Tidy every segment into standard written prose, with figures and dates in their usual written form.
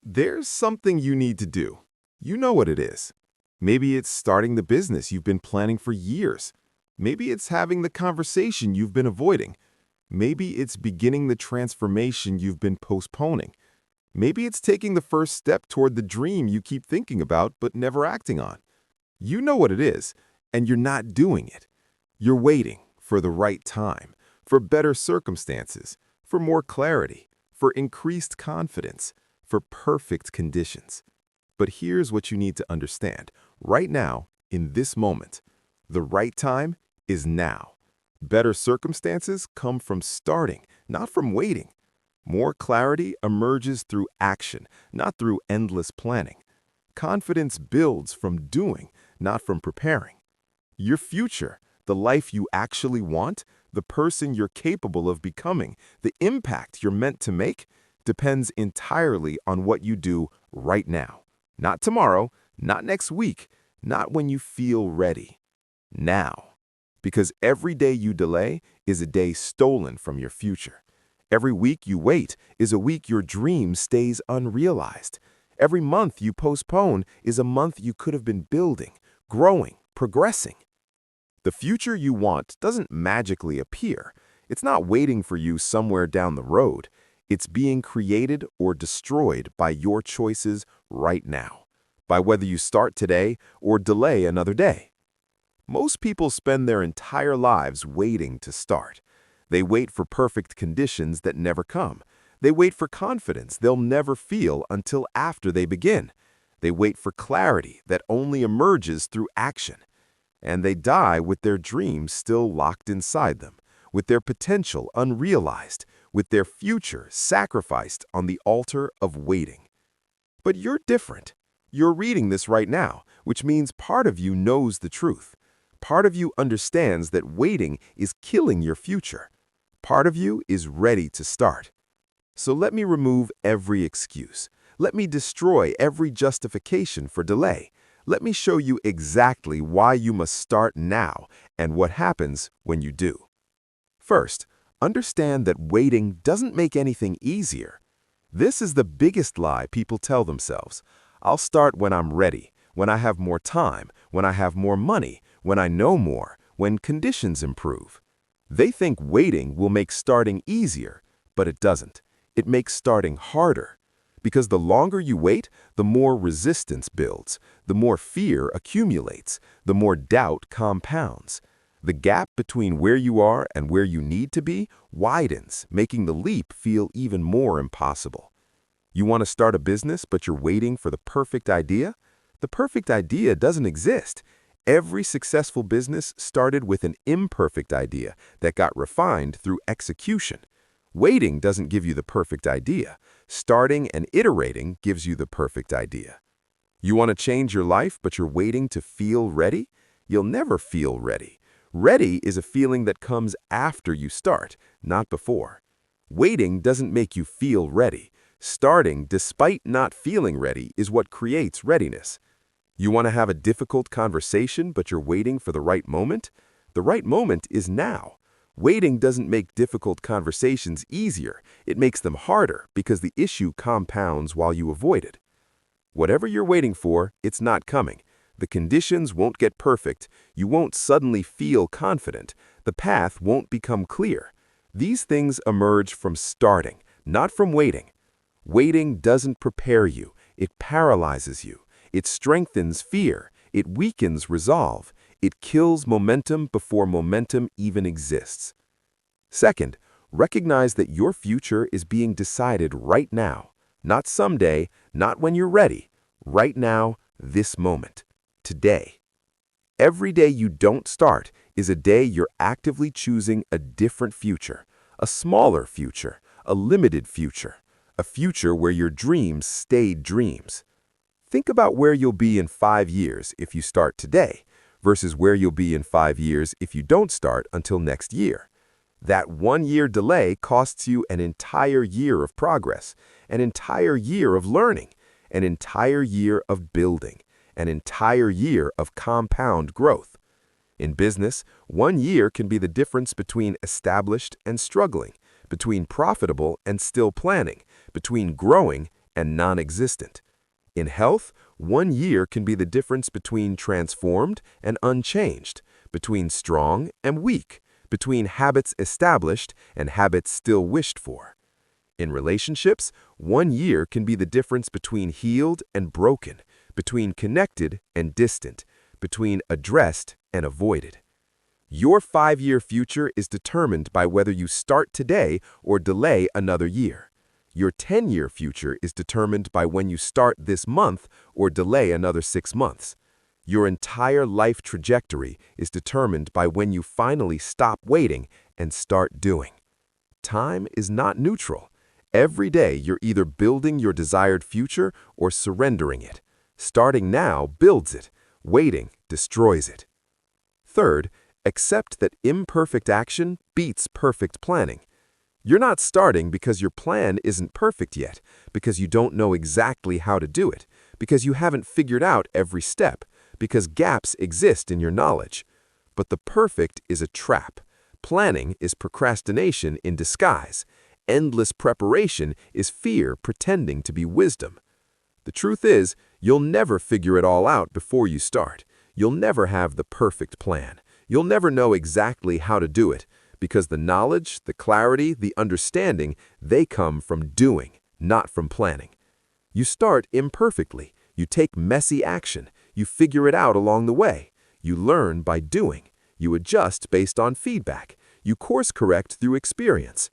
There's something you need to do. You know what it is. Maybe it's starting the business you've been planning for years. Maybe it's having the conversation you've been avoiding. Maybe it's beginning the transformation you've been postponing. Maybe it's taking the first step toward the dream you keep thinking about but never acting on. You know what it is, and you're not doing it. You're waiting for the right time, for better circumstances, for more clarity, for increased confidence, for perfect conditions. But here's what you need to understand. Right now, in this moment, the right time is now. Better circumstances come from starting, not from waiting. More clarity emerges through action, not through endless planning. Confidence builds from doing, not from preparing. Your future, the life you actually want, the person you're capable of becoming, the impact you're meant to make, depends entirely on what you do right now. Not tomorrow, not next week, not when you feel ready. Now. Because every day you delay is a day stolen from your future. Every week you wait is a week your dream stays unrealized. Every month you postpone is a month you could have been building, growing, progressing. The future you want doesn't magically appear. It's not waiting for you somewhere down the road. It's being created or destroyed by your choices right now, by whether you start today or delay another day. Most people spend their entire lives waiting to start. They wait for perfect conditions that never come. They wait for confidence they'll never feel until after they begin. They wait for clarity that only emerges through action. And they die with their dreams still locked inside them, with their potential unrealized, with their future sacrificed on the altar of waiting. But you're different. You're reading this right now, which means part of you knows the truth. Part of you understands that waiting is killing your future. Part of you is ready to start. So let me remove every excuse. Let me destroy every justification for delay. Let me show you exactly why you must start now and what happens when you do. First, understand that waiting doesn't make anything easier. This is the biggest lie people tell themselves. I'll start when I'm ready, when I have more time, when I have more money, when I know more, when conditions improve. They think waiting will make starting easier, but it doesn't. It makes starting harder. Because the longer you wait, the more resistance builds, the more fear accumulates, the more doubt compounds. The gap between where you are and where you need to be widens, making the leap feel even more impossible. You want to start a business, but you're waiting for the perfect idea? The perfect idea doesn't exist. Every successful business started with an imperfect idea that got refined through execution. Waiting doesn't give you the perfect idea. Starting and iterating gives you the perfect idea. You want to change your life, but you're waiting to feel ready? You'll never feel ready. Ready is a feeling that comes after you start, not before. Waiting doesn't make you feel ready. Starting, despite not feeling ready, is what creates readiness. You want to have a difficult conversation, but you're waiting for the right moment? The right moment is now. Waiting doesn't make difficult conversations easier. It makes them harder because the issue compounds while you avoid it. Whatever you're waiting for, it's not coming. The conditions won't get perfect. You won't suddenly feel confident. The path won't become clear. These things emerge from starting, not from waiting. Waiting doesn't prepare you. It paralyzes you. It strengthens fear. It weakens resolve. It kills momentum before momentum even exists. Second, recognize that your future is being decided right now. Not someday, not when you're ready. Right now, this moment. Today. Every day you don't start is a day you're actively choosing a different future, a smaller future, a limited future, a future where your dreams stay dreams. Think about where you'll be in 5 years if you start today versus where you'll be in 5 years if you don't start until next year. That 1-year delay costs you an entire year of progress, an entire year of learning, an entire year of building, an entire year of compound growth. In business, 1 year can be the difference between established and struggling, between profitable and still planning, between growing and non-existent. In health, 1 year can be the difference between transformed and unchanged, between strong and weak, between habits established and habits still wished for. In relationships, 1 year can be the difference between healed and broken, between connected and distant, between addressed and avoided. Your 5-year future is determined by whether you start today or delay another year. Your 10-year future is determined by when you start this month or delay another 6 months. Your entire life trajectory is determined by when you finally stop waiting and start doing. Time is not neutral. Every day you're either building your desired future or surrendering it. Starting now builds it. Waiting destroys it. Third, accept that imperfect action beats perfect planning. You're not starting because your plan isn't perfect yet, because you don't know exactly how to do it, because you haven't figured out every step, because gaps exist in your knowledge. But the perfect is a trap. Planning is procrastination in disguise. Endless preparation is fear pretending to be wisdom. The truth is, you'll never figure it all out before you start. You'll never have the perfect plan. You'll never know exactly how to do it, because the knowledge, the clarity, the understanding, they come from doing, not from planning. You start imperfectly. You take messy action. You figure it out along the way. You learn by doing. You adjust based on feedback. You course correct through experience.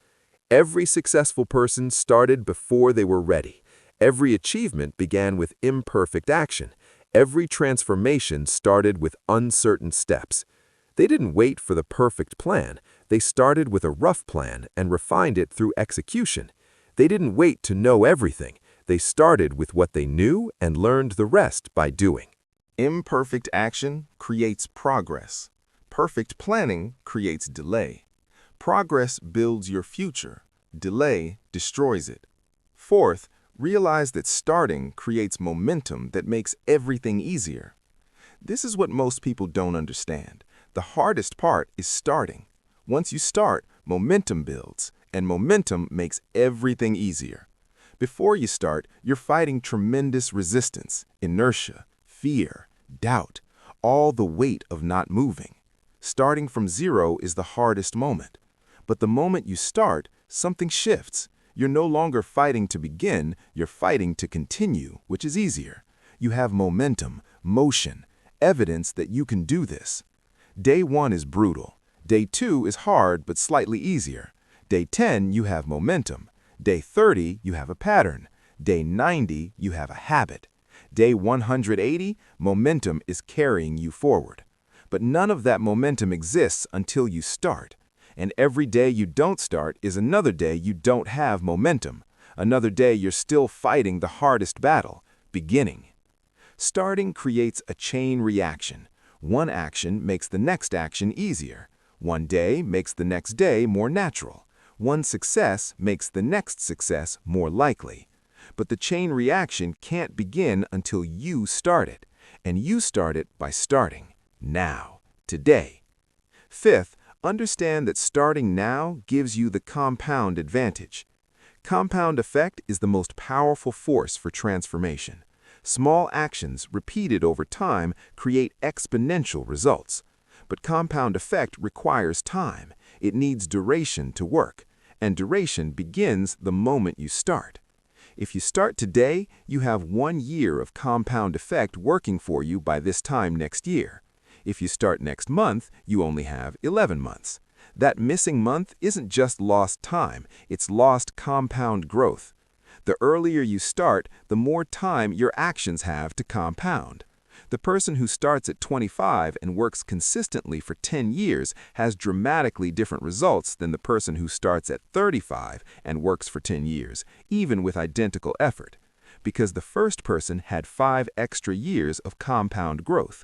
Every successful person started before they were ready. Every achievement began with imperfect action. Every transformation started with uncertain steps. They didn't wait for the perfect plan. They started with a rough plan and refined it through execution. They didn't wait to know everything. They started with what they knew and learned the rest by doing. Imperfect action creates progress. Perfect planning creates delay. Progress builds your future. Delay destroys it. Fourth, realize that starting creates momentum that makes everything easier. This is what most people don't understand. The hardest part is starting. Once you start, momentum builds, and momentum makes everything easier. Before you start, you're fighting tremendous resistance, inertia, fear, doubt, all the weight of not moving. Starting from zero is the hardest moment. But the moment you start, something shifts. You're no longer fighting to begin, you're fighting to continue, which is easier. You have momentum, motion, evidence that you can do this. Day 1 is brutal. Day 2 is hard but slightly easier. Day 10, you have momentum. Day 30, you have a pattern. Day 90, you have a habit. Day 180, momentum is carrying you forward. But none of that momentum exists until you start. And every day you don't start is another day you don't have momentum. Another day you're still fighting the hardest battle, beginning. Starting creates a chain reaction. One action makes the next action easier. One day makes the next day more natural. One success makes the next success more likely. But the chain reaction can't begin until you start it. And you start it by starting. Now. Today. Fifth, understand that starting now gives you the compound advantage. Compound effect is the most powerful force for transformation. Small actions repeated over time create exponential results. But compound effect requires time. It needs duration to work. And duration begins the moment you start. If you start today, you have 1 year of compound effect working for you by this time next year. If you start next month, you only have 11 months. That missing month isn't just lost time, it's lost compound growth. The earlier you start, the more time your actions have to compound. The person who starts at 25 and works consistently for 10 years has dramatically different results than the person who starts at 35 and works for 10 years, even with identical effort, because the first person had 5 extra years of compound growth.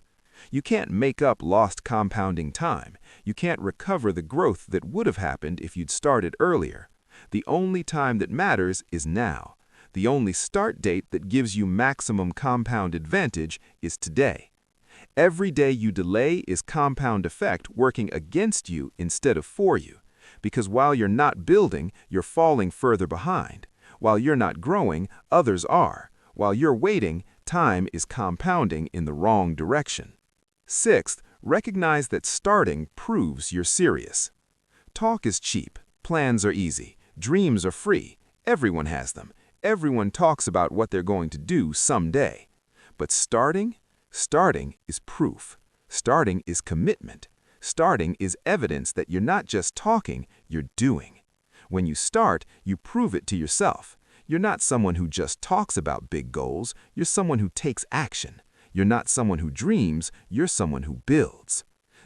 You can't make up lost compounding time. You can't recover the growth that would have happened if you'd started earlier. The only time that matters is now. The only start date that gives you maximum compound advantage is today. Every day you delay is compound effect working against you instead of for you. Because while you're not building, you're falling further behind. While you're not growing, others are. While you're waiting, time is compounding in the wrong direction. Sixth, recognize that starting proves you're serious. Talk is cheap, plans are easy, dreams are free. Everyone has them. Everyone talks about what they're going to do someday. But starting is proof. Starting is commitment. Starting is evidence that you're not just talking, you're doing. When you start, you prove it to yourself. You're not someone who just talks about big goals, you're someone who takes action. You're not someone who dreams, you're someone who builds.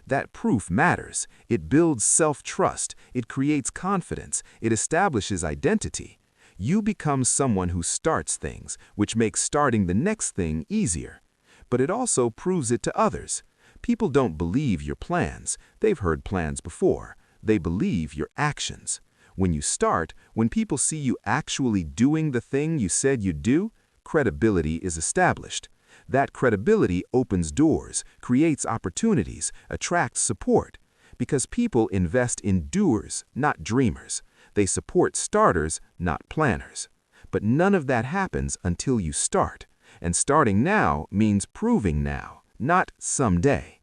That proof matters. It builds self-trust, it creates confidence, it establishes identity. You become someone who starts things, which makes starting the next thing easier. But it also proves it to others. People don't believe your plans. They've heard plans before. They believe your actions. When you start, when people see you actually doing the thing you said you'd do, credibility is established. That credibility opens doors, creates opportunities, attracts support. Because people invest in doers, not dreamers. They support starters, not planners. But none of that happens until you start. And starting now means proving now, not someday.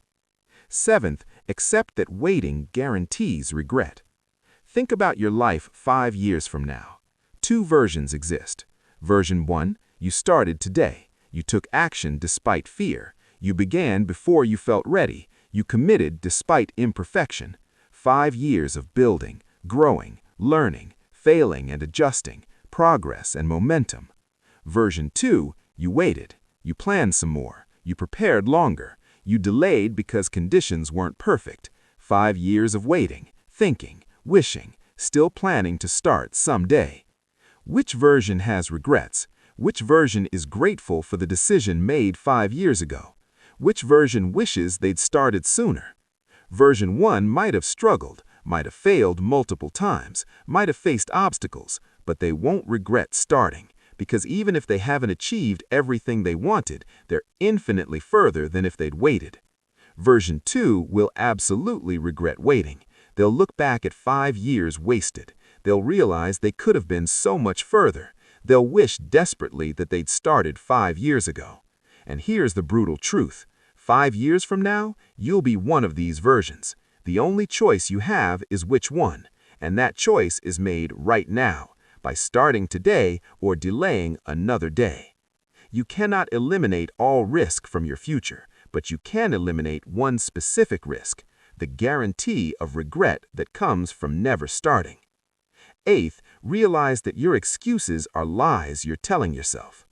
Seventh, accept that waiting guarantees regret. Think about your life 5 years from now. 2 versions exist. Version 1, you started today. You took action despite fear. You began before you felt ready. You committed despite imperfection. 5 years of building, growing, learning, failing and adjusting, progress and momentum. Version 2, you waited. You planned some more. You prepared longer. You delayed because conditions weren't perfect. 5 years of waiting, thinking, wishing, still planning to start someday. Which version has regrets? Which version is grateful for the decision made 5 years ago? Which version wishes they'd started sooner? Version 1 might have struggled, might have failed multiple times, might have faced obstacles, but they won't regret starting, because even if they haven't achieved everything they wanted, they're infinitely further than if they'd waited. Version 2 will absolutely regret waiting. They'll look back at 5 years wasted. They'll realize they could have been so much further. They'll wish desperately that they'd started 5 years ago. And here's the brutal truth. 5 years from now, you'll be one of these versions. The only choice you have is which one, and that choice is made right now, by starting today or delaying another day. You cannot eliminate all risk from your future, but you can eliminate one specific risk, the guarantee of regret that comes from never starting. Eighth, realize that your excuses are lies you're telling yourself.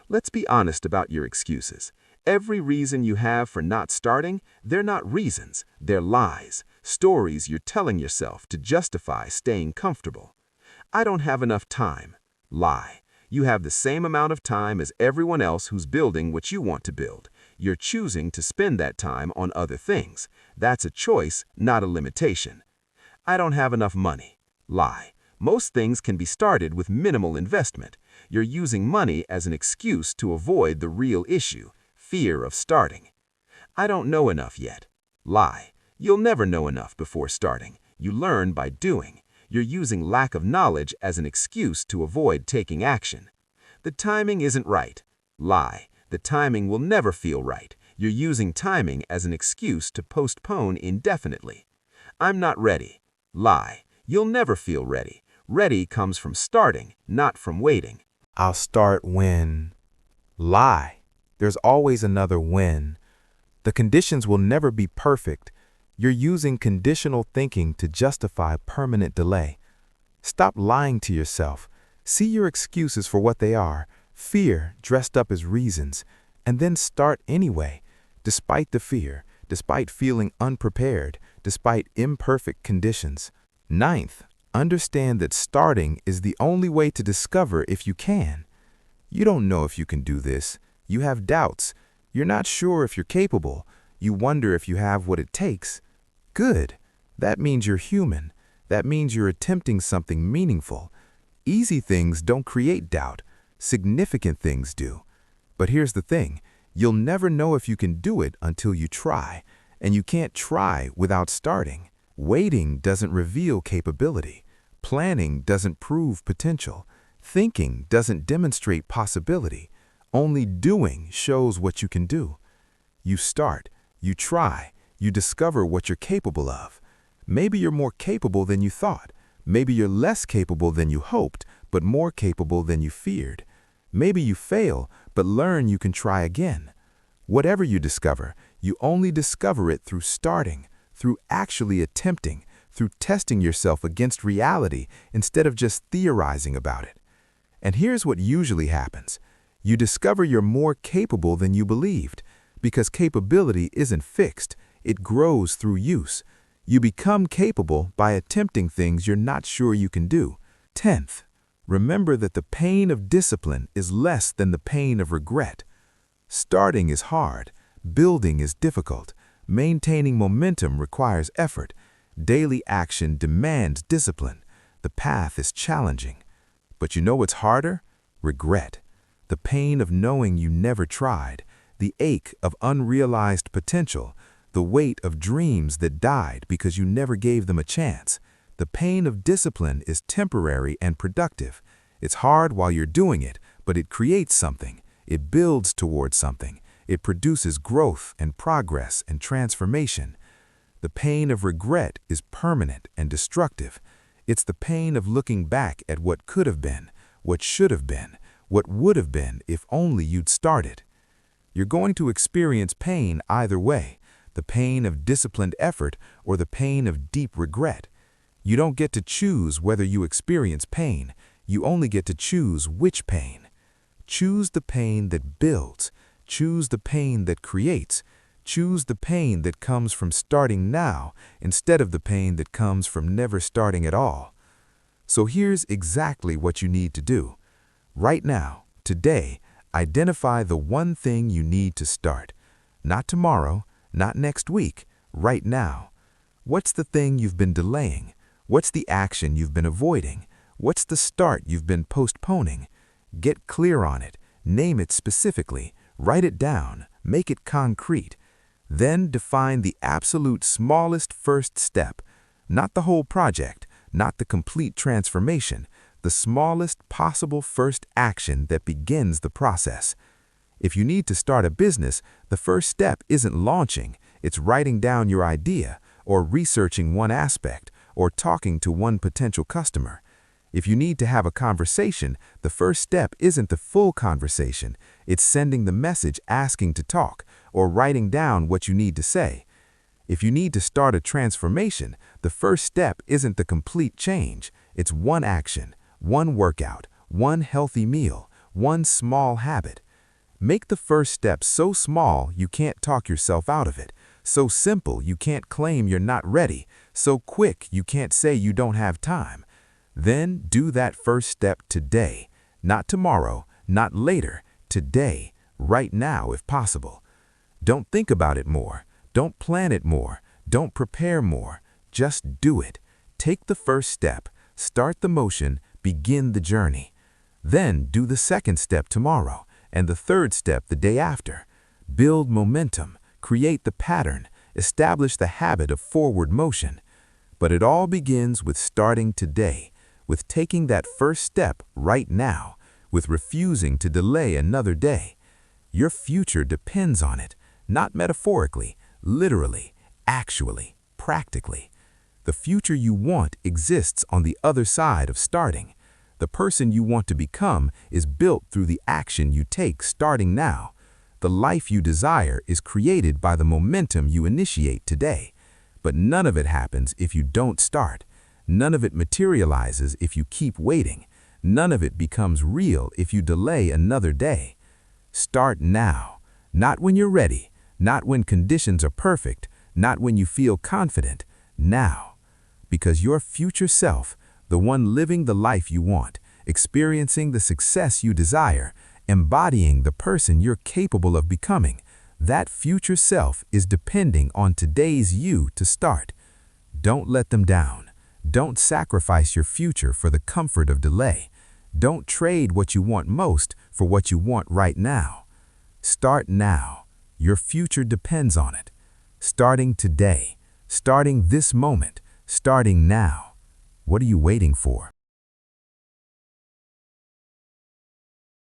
Let's be honest about your excuses. Every reason you have for not starting, they're not reasons, they're lies, stories you're telling yourself to justify staying comfortable. I don't have enough time. Lie. You have the same amount of time as everyone else who's building what you want to build. You're choosing to spend that time on other things. That's a choice, not a limitation. I don't have enough money. Lie. Most things can be started with minimal investment. You're using money as an excuse to avoid the real issue, fear of starting. I don't know enough yet. Lie. You'll never know enough before starting. You learn by doing. You're using lack of knowledge as an excuse to avoid taking action. The timing isn't right. Lie. The timing will never feel right. You're using timing as an excuse to postpone indefinitely. I'm not ready. Lie. You'll never feel ready. Ready comes from starting, not from waiting. I'll start when. Lie. There's always another when. The conditions will never be perfect. You're using conditional thinking to justify permanent delay. Stop lying to yourself. See your excuses for what they are, fear dressed up as reasons, and then start anyway, despite the fear, despite feeling unprepared, despite imperfect conditions. Ninth, understand that starting is the only way to discover if you can. You don't know if you can do this. You have doubts. You're not sure if you're capable. You wonder if you have what it takes. Good. That means you're human. That means you're attempting something meaningful. Easy things don't create doubt. Significant things do. But here's the thing. You'll never know if you can do it until you try. And you can't try without starting. Waiting doesn't reveal capability. Planning doesn't prove potential. Thinking doesn't demonstrate possibility. Only doing shows what you can do. You start, you try, you discover what you're capable of. Maybe you're more capable than you thought. Maybe you're less capable than you hoped, but more capable than you feared. Maybe you fail, but learn you can try again. Whatever you discover, you only discover it through starting, through actually attempting, through testing yourself against reality instead of just theorizing about it. And here's what usually happens. You discover you're more capable than you believed, because capability isn't fixed, it grows through use. You become capable by attempting things you're not sure you can do. 10th, remember that the pain of discipline is less than the pain of regret. Starting is hard, building is difficult, maintaining momentum requires effort, daily action demands discipline, the path is challenging. But you know what's harder? Regret. The pain of knowing you never tried, the ache of unrealized potential, the weight of dreams that died because you never gave them a chance. The pain of discipline is temporary and productive. It's hard while you're doing it, but it creates something. It builds towards something. It produces growth and progress and transformation. The pain of regret is permanent and destructive. It's the pain of looking back at what could have been, what should have been, what would have been if only you'd started. You're going to experience pain either way, the pain of disciplined effort or the pain of deep regret. You don't get to choose whether you experience pain. You only get to choose which pain. Choose the pain that builds. Choose the pain that creates. Choose the pain that comes from starting now instead of the pain that comes from never starting at all. So here's exactly what you need to do. Right now, today, identify the one thing you need to start. Not tomorrow, not next week, right now. What's the thing you've been delaying? What's the action you've been avoiding? What's the start you've been postponing? Get clear on it. Name it specifically. Write it down. Make it concrete. Then define the absolute smallest first step. Not the whole project, not the complete transformation, the smallest possible first action that begins the process. If you need to start a business, the first step isn't launching, it's writing down your idea, or researching one aspect, or talking to one potential customer. If you need to have a conversation, the first step isn't the full conversation, it's sending the message asking to talk, or writing down what you need to say. If you need to start a transformation, the first step isn't the complete change, it's one action, one workout, one healthy meal, one small habit. Make the first step so small you can't talk yourself out of it, so simple you can't claim you're not ready, so quick you can't say you don't have time. Then do that first step today, not tomorrow, not later, today, right now if possible. Don't think about it more, don't plan it more, don't prepare more, just do it. Take the first step, start the motion, begin the journey. Then do the second step tomorrow, and the third step the day after. Build momentum, create the pattern, establish the habit of forward motion. But it all begins with starting today, with taking that first step right now, with refusing to delay another day. Your future depends on it, not metaphorically, literally, actually, practically. The future you want exists on the other side of starting. The person you want to become is built through the action you take starting now. The life you desire is created by the momentum you initiate today. But none of it happens if you don't start. None of it materializes if you keep waiting. None of it becomes real if you delay another day. Start now, not when you're ready, not when conditions are perfect, not when you feel confident, now. Because your future self, the one living the life you want, experiencing the success you desire, embodying the person you're capable of becoming, that future self is depending on today's you to start. Don't let them down. Don't sacrifice your future for the comfort of delay. Don't trade what you want most for what you want right now. Start now. Your future depends on it. Starting today, starting this moment, starting now. What are you waiting for?